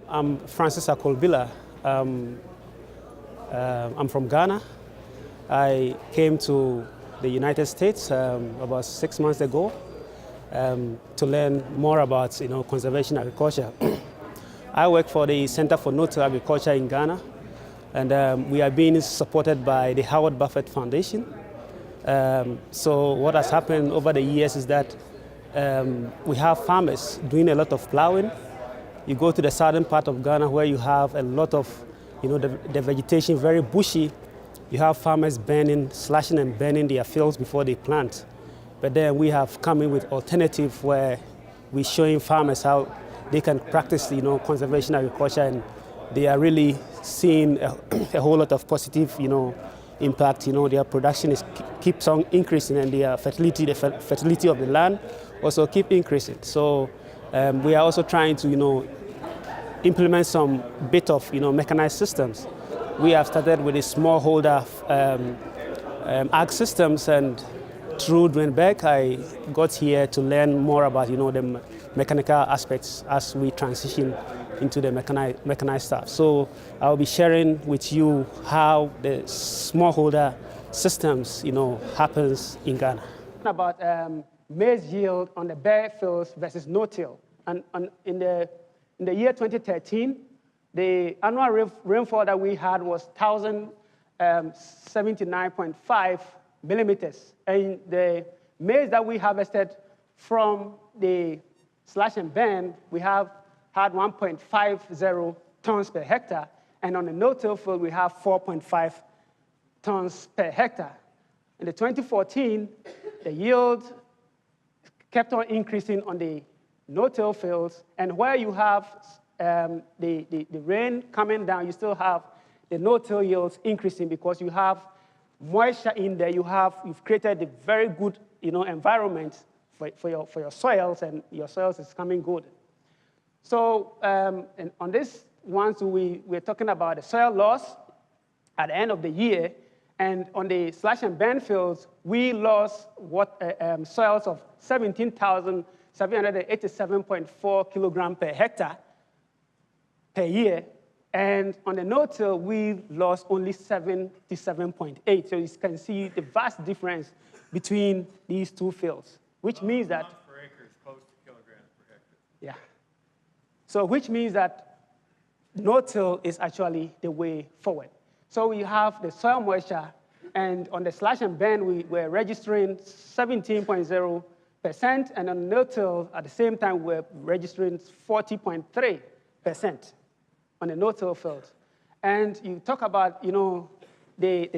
I'm Francis Akolbila. I'm from Ghana. I came to the United States about 6 months ago to learn more about conservation agriculture. I work for the Center for No-Till Agriculture in Ghana, and we are being supported by the Howard Buffett Foundation. So what has happened over the years is that we have farmers doing a lot of plowing. You go to the southern part of Ghana where you have a lot of, the vegetation very bushy. You have farmers slashing and burning their fields before they plant. But then we have come in with alternative where we're showing farmers how they can practice, conservation agriculture, and they are really seeing a whole lot of positive, impact. Their production keeps on increasing, and their fertility, the fertility of the land also keep increasing. So we are also trying to, implement some bit of, mechanized systems. We have started with a smallholder ag systems, and through Dwayne I got here to learn more about, the mechanical aspects as we transition into the mechanized stuff. So I'll be sharing with you how the smallholder systems, happens in Ghana. About maize yield on the bare fields versus no-till. And in the year 2013, the annual rainfall that we had was 1,079.5 millimeters. And the maize that we harvested from the slash and burn, we have had 1.50 tons per hectare. And on the no-till field, we have 4.5 tons per hectare. In the 2014, the yield kept on increasing on the no-till fields, and where you have the rain coming down, you still have the no-till yields increasing because you have moisture in there. You've created a very good environment for your soils, and your soils is coming good. So and on this one, so we're talking about the soil loss at the end of the year, and on the slash and burn fields, we lost soils of 17,787.4 kilograms per hectare per year. And on the no-till, we lost only 77.8. So you can see the vast difference between these two fields, which means that per acre is close to kilograms per hectare. Yeah. So which means that no-till is actually the way forward. So we have the soil moisture, and on the slash and burn, we were registering 17.0%, and on no-till, at the same time, we're registering 40.3% on the no-till field. And you talk about, the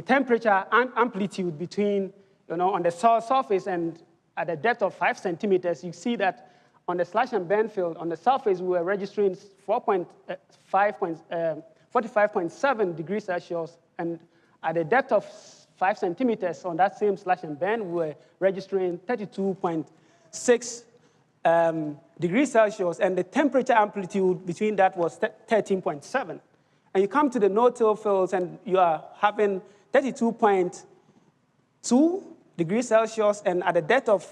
temperature amplitude between, on the soil surface and at a depth of 5 centimeters, you see that on the slash and burn field, on the surface, we were registering 45.7 degrees Celsius, and at a depth of 5 centimeters on that same slash and burn, we were registering 32.6 degrees Celsius, and the temperature amplitude between that was 13.7. And you come to the no-till fields, and you are having 32.2 degrees Celsius, and at a depth of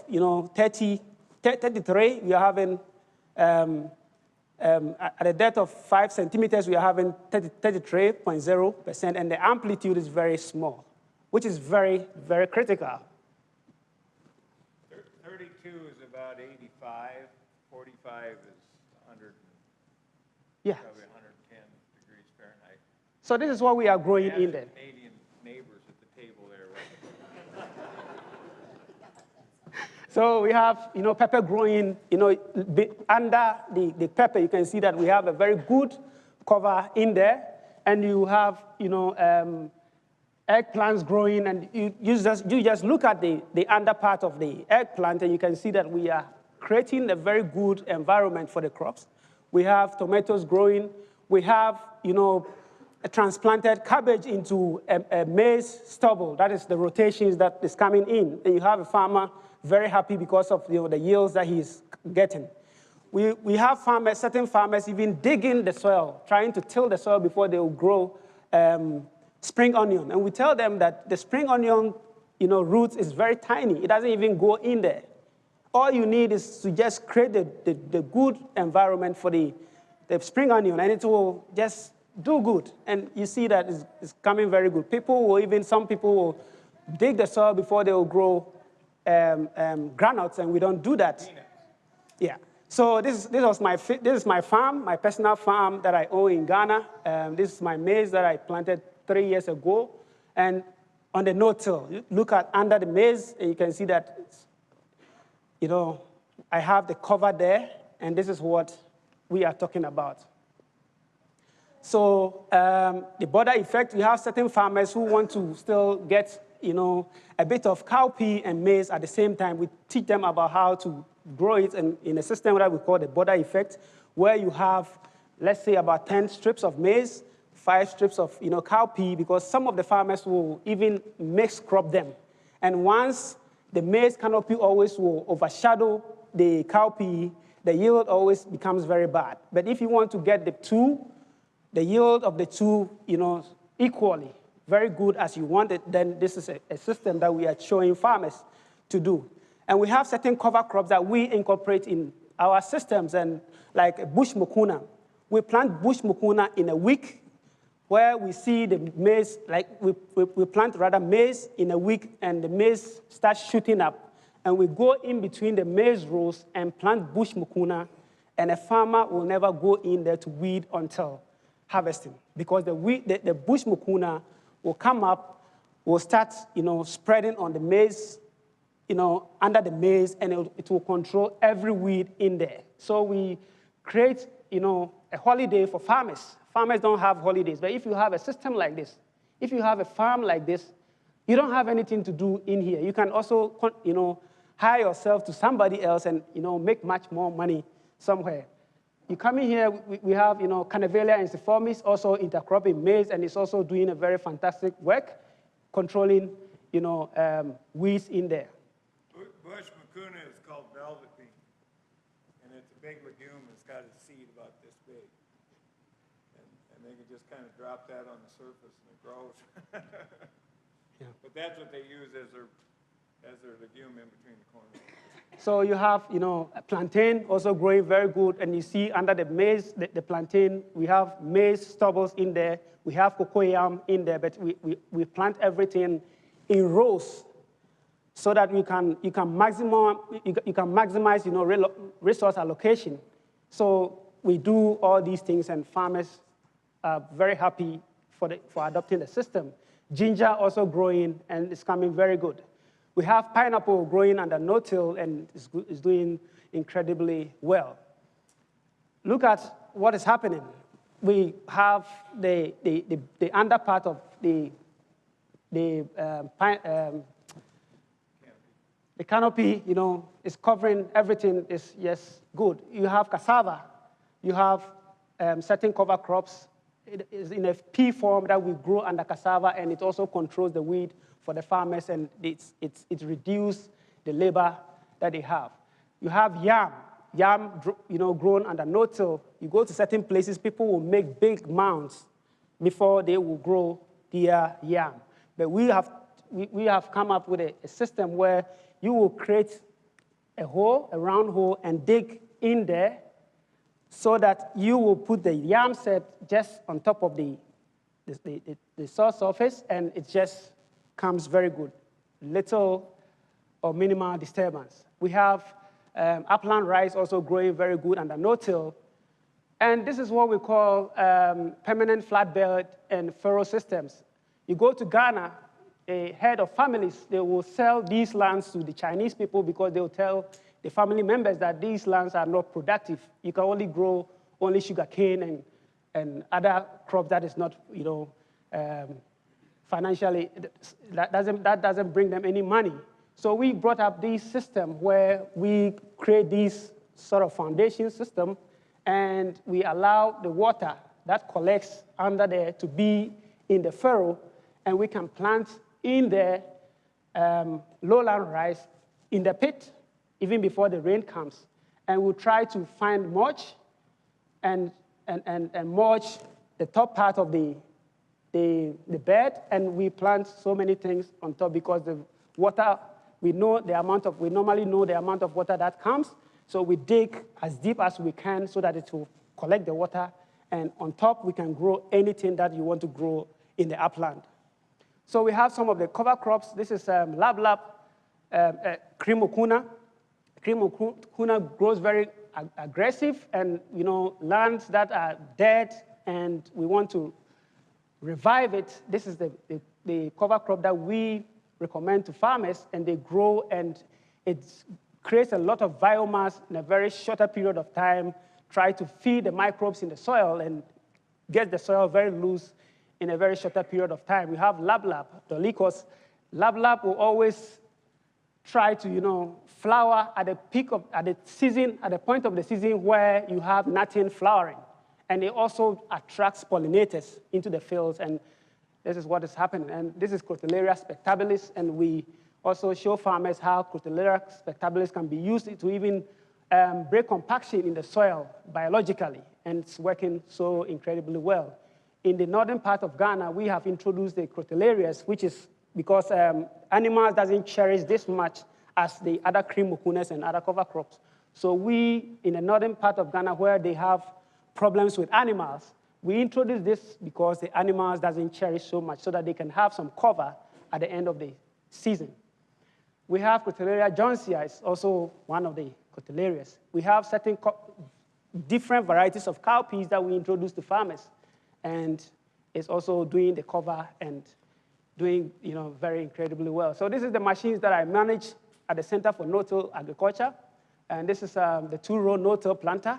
33, we are having at a depth of 5 centimeters, we are having 33.0%, and the amplitude is very small, which is very, very critical. 32 is about 85, 45 is 100, yeah, probably 110 degrees Fahrenheit. So this is what we are growing in there. Canadian neighbors at the table there, right? So we have, pepper growing, under the pepper, you can see that we have a very good cover in there, and you have, eggplants growing, and you just look at the under part of the eggplant, and you can see that we are creating a very good environment for the crops. We have tomatoes growing. We have, a transplanted cabbage into a maize stubble. That is the rotations that is coming in, and you have a farmer very happy because of the yields that he's getting. We have farmers, certain farmers even digging the soil, trying to till the soil before they will grow spring onion. And we tell them that the spring onion roots is very tiny. It doesn't even go in there. All you need is to just create the good environment for the the spring onion, and it will just do good. And you see that it's coming very good. Some people will dig the soil before they will grow granules, and we don't do that. Yeah. So this is my farm, my personal farm that I own in Ghana. This is my maize that I planted 3 years ago. And on the no-till, look at under the maize, and you can see that, I have the cover there, and this is what we are talking about. So the border effect, we have certain farmers who want to still get, a bit of cowpea and maize at the same time. We teach them about how to grow it in a system that we call the border effect, where you have, let's say, about 10 strips of maize, 5 strips of cowpea, because some of the farmers will even mix crop them. And once the maize canopy always will overshadow the cowpea, the yield always becomes very bad. But if you want to get the yield of the two, equally, very good as you want it, then this is a system that we are showing farmers to do. And we have certain cover crops that we incorporate in our systems, and like bush mucuna. We plant bush mucuna in a week, where we see the maize, we plant rather maize in a week, and the maize starts shooting up. And we go in between the maize rows and plant bush mucuna, and a farmer will never go in there to weed until harvesting, because the bush mucuna will come up, will start, spreading on the maize, under the maize, and it will control every weed in there. So we create, a holiday for farmers. Farmers don't have holidays, but if you have a system like this, if you have a farm like this, you don't have anything to do in here. You can also, hire yourself to somebody else and, make much more money somewhere. You come in here, we have, Carnivella ensiformis, also intercropping maize, and it's also doing a very fantastic work, controlling, weeds in there. Bush mucuna is called velvet bean, and it's a big legume. It's got a seed about this big, and they can just kind of drop that on the surface and it grows. Yeah. But that's what they use as their legume in between the corners. So you have, plantain also growing very good, and you see under the maize, the plantain, we have maize stubbles in there, we have cocoyam in there, but we plant everything in rows so that you can maximize, resource allocation. So we do all these things, and farmers are very happy for adopting the system. Ginger also growing, and it's coming very good. We have pineapple growing under no-till, and it's doing incredibly well. Look at what is happening. We have the under part of the canopy, is covering everything. Is yes, good. You have cassava. You have certain cover crops. It is in a pea form that we grow under cassava, and it also controls the weed for the farmers, and it reduces the labor that they have. You have yam, grown under no-till. You go to certain places, people will make big mounds before they will grow their yam. But we have come up with a system where you will create a round hole, and dig in there, so that you will put the yam set just on top of the soil surface, and it just comes very good. Little or minimal disturbance. We have upland rice also growing very good under no-till. And this is what we call permanent flatbed and furrow systems. You go to Ghana, a head of families, they will sell these lands to the Chinese people, because they will tell the family members that these lands are not productive. You can only grow sugarcane and other crops that is not, financially, that doesn't bring them any money. So we brought up this system where we create this sort of foundation system, and we allow the water that collects under there to be in the furrow, and we can plant in there lowland rice in the pit even before the rain comes. And we'll try to find mulch and mulch the top part of the bed, and we plant so many things on top, because the water, we normally know the amount of water that comes, so we dig as deep as we can so that it will collect the water, and on top, we can grow anything that you want to grow in the upland. So we have some of the cover crops. This is lab, cream okuna. Cream okuna grows very aggressive, and lands that are dead, and we want to revive it. This is the cover crop that we recommend to farmers, and they grow, and it creates a lot of biomass in a very shorter period of time, try to feed the microbes in the soil and get the soil very loose in a very shorter period of time. We have lab, Dolicos. Lab will always try to, flower at the peak of, at the point of the season where you have nothing flowering. And it also attracts pollinators into the fields, and this is what is happening. And this is Crotalaria spectabilis, and we also show farmers how Crotalaria spectabilis can be used to even break compaction in the soil biologically, and it's working so incredibly well. In the northern part of Ghana, we have introduced the Crotalarias, which is because animals doesn't cherish this much as the other cream okunas and other cover crops. So we, in the northern part of Ghana, where they have problems with animals, we introduced this because the animals doesn't cherish so much, so that they can have some cover at the end of the season. We have Crotalaria johnsia, it's also one of the Crotalarias. We have certain different varieties of cowpeas that we introduce to farmers, and it's also doing the cover and doing very incredibly well. So this is the machines that I manage at the Center for No-Till Agriculture, and this is the 2-row no-till planter.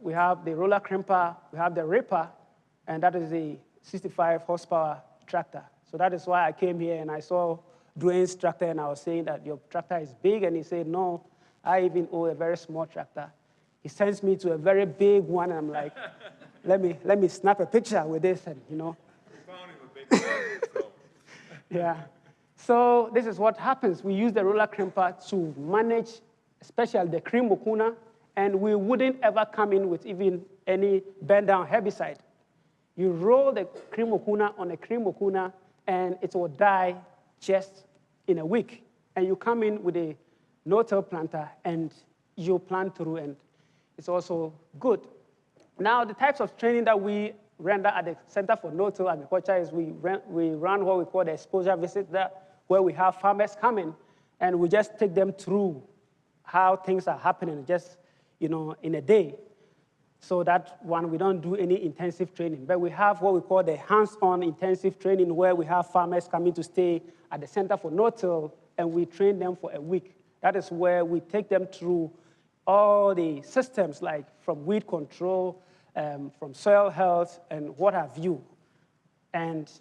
We have the roller crimper, we have the ripper, and that is the 65 horsepower tractor. So that is why I came here and I saw Dwayne's tractor, and I was saying that your tractor is big, and he said, no, I even own a very small tractor. He sends me to a very big one, and I'm like, let me snap a picture with this, and We found him a big one, so. Yeah. So this is what happens. We use the roller crimper to manage, especially the cream okuna, and we wouldn't ever come in with even any bend-down herbicide. You roll the cream okuna on a cream okuna, and it will die just in a week. And you come in with a no-till planter, and you plant through, and it's also good. Now, the types of training that we render at the Center for No-Till Agriculture is we run what we call the exposure visit, where we have farmers come in, and we just take them through how things are happening, just in a day. So that one, we don't do any intensive training. But we have what we call the hands-on intensive training, where we have farmers coming to stay at the Center for No-Till, and we train them for a week. That is where we take them through all the systems, like from weed control, from soil health, and what have you. And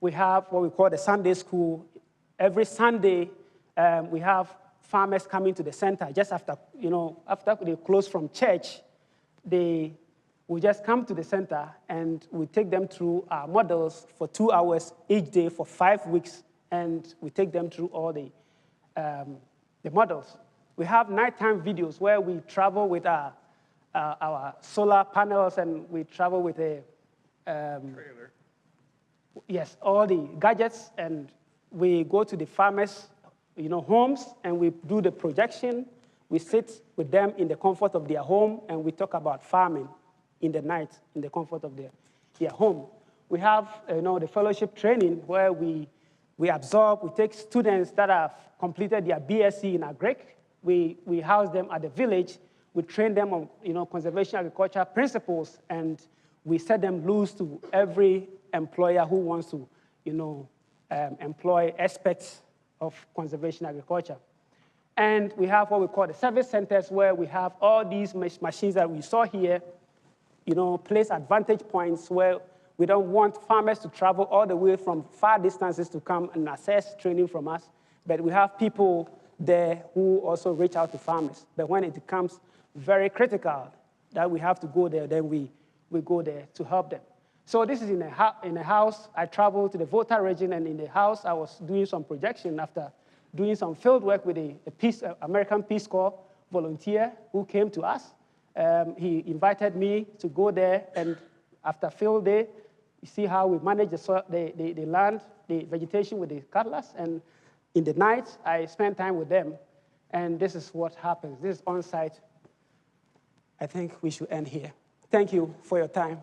we have what we call the Sunday school. Every Sunday, we have farmers coming to the center just after they close from church. They will just come to the center, and we take them through our models for 2 hours each day for 5 weeks, and we take them through all the models. We have nighttime videos where we travel with our solar panels, and we travel with a trailer. Yes, all the gadgets, and we go to the farmers' homes, and we do the projection. We sit with them in the comfort of their home, and we talk about farming in the night in the comfort of their home. We have the fellowship training where we absorb, we take students that have completed their BSc in agric. We house them at the village. We train them on conservation agriculture principles, and we set them loose to every employer who wants to employ aspects of conservation agriculture. And we have what we call the service centers, where we have all these machines that we saw here, place advantage points where we don't want farmers to travel all the way from far distances to come and access training from us. But we have people there who also reach out to farmers. But when it becomes very critical that we have to go there, then we go there to help them. So this is in a house. I traveled to the Volta region, and in the house, I was doing some projection after doing some field work with a American Peace Corps volunteer who came to us. He invited me to go there, and after field day, you see how we manage the land, the vegetation with the cutlass, and in the night, I spend time with them, and this is what happens. This is on-site I think we should end here. Thank you for your time.